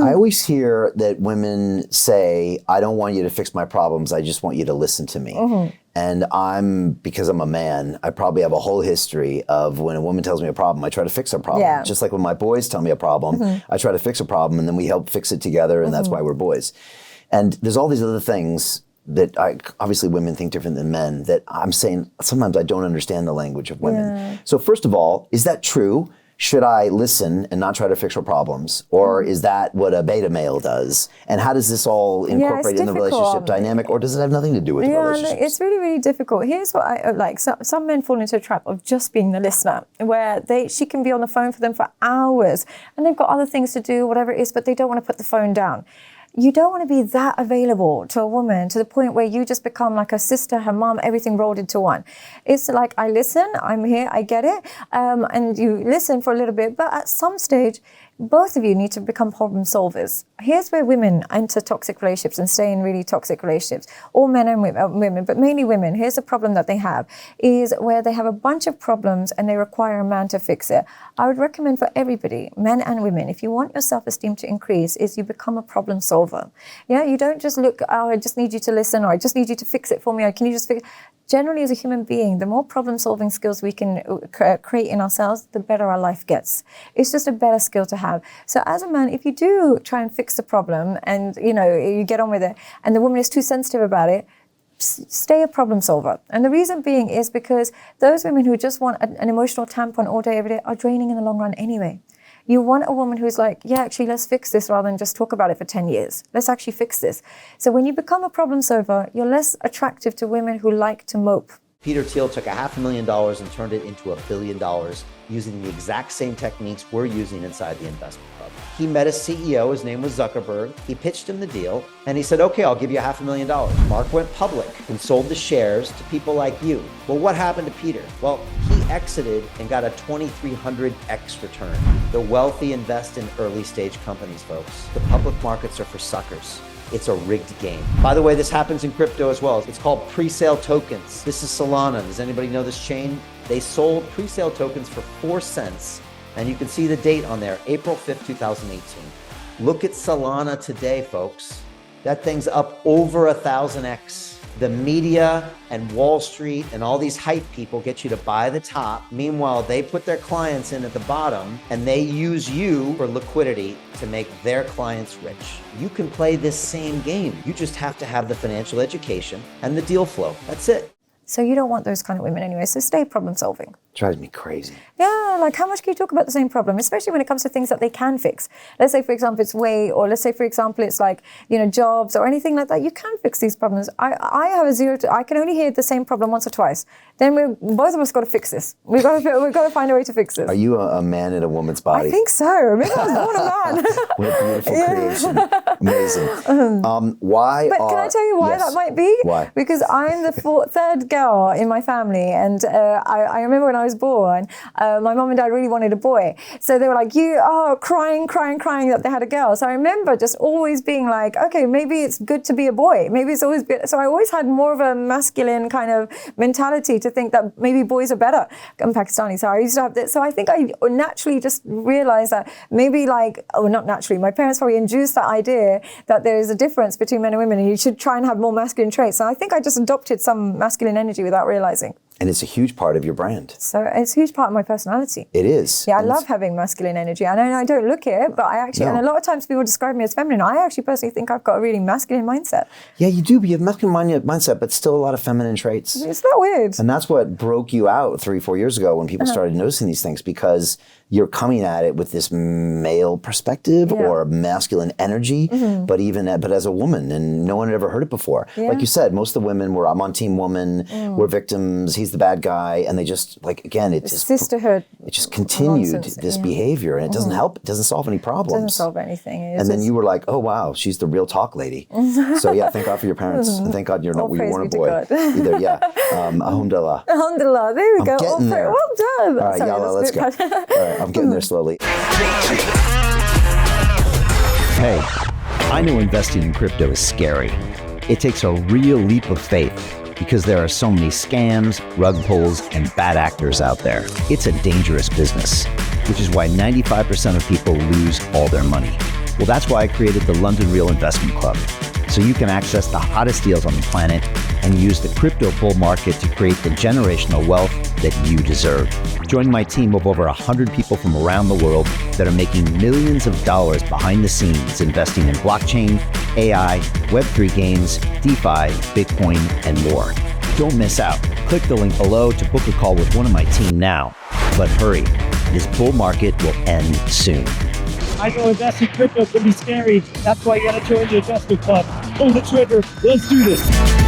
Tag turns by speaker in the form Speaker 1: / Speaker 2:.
Speaker 1: I always hear that women say, I don't want you to fix my problems, I just want you to listen to me. And because I'm a man, I probably have a whole history of when a woman tells me a problem, I try to fix a problem.
Speaker 2: Yeah.
Speaker 1: Just like when my boys tell me a problem, I try to fix a problem, and then we help fix it together, and that's why we're boys. And there's all these other things that obviously women think different than men, that I'm saying sometimes I don't understand the language of women.
Speaker 2: Yeah.
Speaker 1: So first of all, is that true? Should I listen and not try to fix her problems? Or is that what a beta male does? And how does this all incorporate in the relationship dynamic? Or does it have nothing to do with the relationship?
Speaker 2: It's really, really difficult. Here's what I like. Some men fall into a trap of just being the listener, where she can be on the phone for them for hours and they've got other things to do, whatever it is, but they don't want to put the phone down. You don't want to be that available to a woman to the point where you just become like her sister, her mom, everything rolled into one. It's like, I listen, I'm here, I get it. And you listen for a little bit, but at some stage, both of you need to become problem solvers. Here's where women enter toxic relationships and stay in really toxic relationships. All men and women, but mainly women. Here's the problem that they have, is where they have a bunch of problems and they require a man to fix it. I would recommend for everybody, men and women, if you want your self-esteem to increase, is you become a problem solver. Yeah, you don't just look, oh, I just need you to listen, or I just need you to fix it for me, or can you just fix it? Generally, as a human being, the more problem-solving skills we can create in ourselves, the better our life gets. It's just a better skill to have. So as a man, if you do try and fix the problem and, you get on with it, and the woman is too sensitive about it, stay a problem solver. And the reason being is because those women who just want an emotional tampon all day, every day, are draining in the long run anyway. You want a woman who's like, yeah, actually, let's fix this rather than just talk about it for 10 years. Let's actually fix this. So when you become a problem solver, you're less attractive to women who like to mope.
Speaker 3: Peter Thiel took $500,000 and turned it into $1 billion using the exact same techniques we're using inside the investment club. He met a CEO, his name was Zuckerberg. He pitched him the deal and he said, okay, I'll give you $500,000. Mark went public and sold the shares to people like you. Well, what happened to Peter? Well, he exited and got a 2,300x return. The wealthy invest in early stage companies, folks. The public markets are for suckers. It's a rigged game. By the way, this happens in crypto as well. It's called pre-sale tokens. This is Solana. Does anybody know this chain? They sold pre-sale tokens for 4 cents. And you can see the date on there, April 5th, 2018. Look at Solana today, folks. That thing's up over 1,000x. The media and Wall Street and all these hype people get you to buy the top. Meanwhile, they put their clients in at the bottom and they use you for liquidity to make their clients rich. You can play this same game. You just have to have the financial education and the deal flow. That's it.
Speaker 2: So you don't want those kind of women anyway. So stay problem solving.
Speaker 1: Drives me crazy.
Speaker 2: Yeah, like how much can you talk about the same problem, especially when it comes to things that they can fix? Let's say, for example, it's weight, or let's say, for example, it's like, jobs or anything like that. You can fix these problems. I have a I can only hear the same problem once or twice. Then both of us got to fix this. We've got to find a way to fix this.
Speaker 1: Are you a man in a woman's body?
Speaker 2: I think so. Maybe I was born a man.
Speaker 1: What a beautiful creation. Amazing. Why?
Speaker 2: But can I tell you why that might be?
Speaker 1: Why?
Speaker 2: Because I'm the third girl in my family, and I remember when I was born, my mom and dad really wanted a boy. So they were like, crying that they had a girl. So I remember just always being like, okay, maybe it's good to be a boy. Maybe it's always good. So I always had more of a masculine kind of mentality to think that maybe boys are better. I'm Pakistani, so I used to have this. So I think I naturally just realized that maybe not naturally, my parents probably induced that idea that there is a difference between men and women and you should try and have more masculine traits. And I think I just adopted some masculine energy without realizing.
Speaker 1: And it's a huge part of your brand.
Speaker 2: So it's a huge part of my personality.
Speaker 1: It is.
Speaker 2: Yeah, I love having masculine energy. I know I don't look it, but I actually, and a lot of times people describe me as feminine. I actually personally think I've got a really masculine mindset.
Speaker 1: Yeah, you do. But you have masculine mindset, but still a lot of feminine traits.
Speaker 2: It's not weird.
Speaker 1: And that's what broke you out 3-4 years ago when people started noticing these things, because you're coming at it with this male perspective or masculine energy, but as a woman, and no one had ever heard it before. Yeah. Like you said, most of the women were, I'm on team woman, we're victims, he's the bad guy, and they just,
Speaker 2: sisterhood.
Speaker 1: It just continued this behavior, and it doesn't help, it doesn't solve any problems.
Speaker 2: It doesn't solve anything.
Speaker 1: And then you were like, oh wow, she's the real talk lady. So yeah, thank God for your parents, and thank God you weren't a boy either. Yeah, alhamdulillah.
Speaker 2: Alhamdulillah, there we go.
Speaker 1: Getting there.
Speaker 2: Well done.
Speaker 1: All right, Yalla, let's go. All right, I'm getting there slowly.
Speaker 4: Hey, I know investing in crypto is scary. It takes a real leap of faith because there are so many scams, rug pulls, and bad actors out there. It's a dangerous business, which is why 95% of people lose all their money. Well, that's why I created the London Real Investment Club, so you can access the hottest deals on the planet and use the crypto bull market to create the generational wealth that you deserve. Join my team of over 100 people from around the world that are making millions of dollars behind the scenes investing in blockchain, AI, Web3 games, DeFi, Bitcoin, and more. Don't miss out. Click the link below to book a call with one of my team now. But hurry, this bull market will end soon.
Speaker 5: I know investing in crypto can be scary. That's why you gotta join the investment club. Pull the trigger. Let's do this.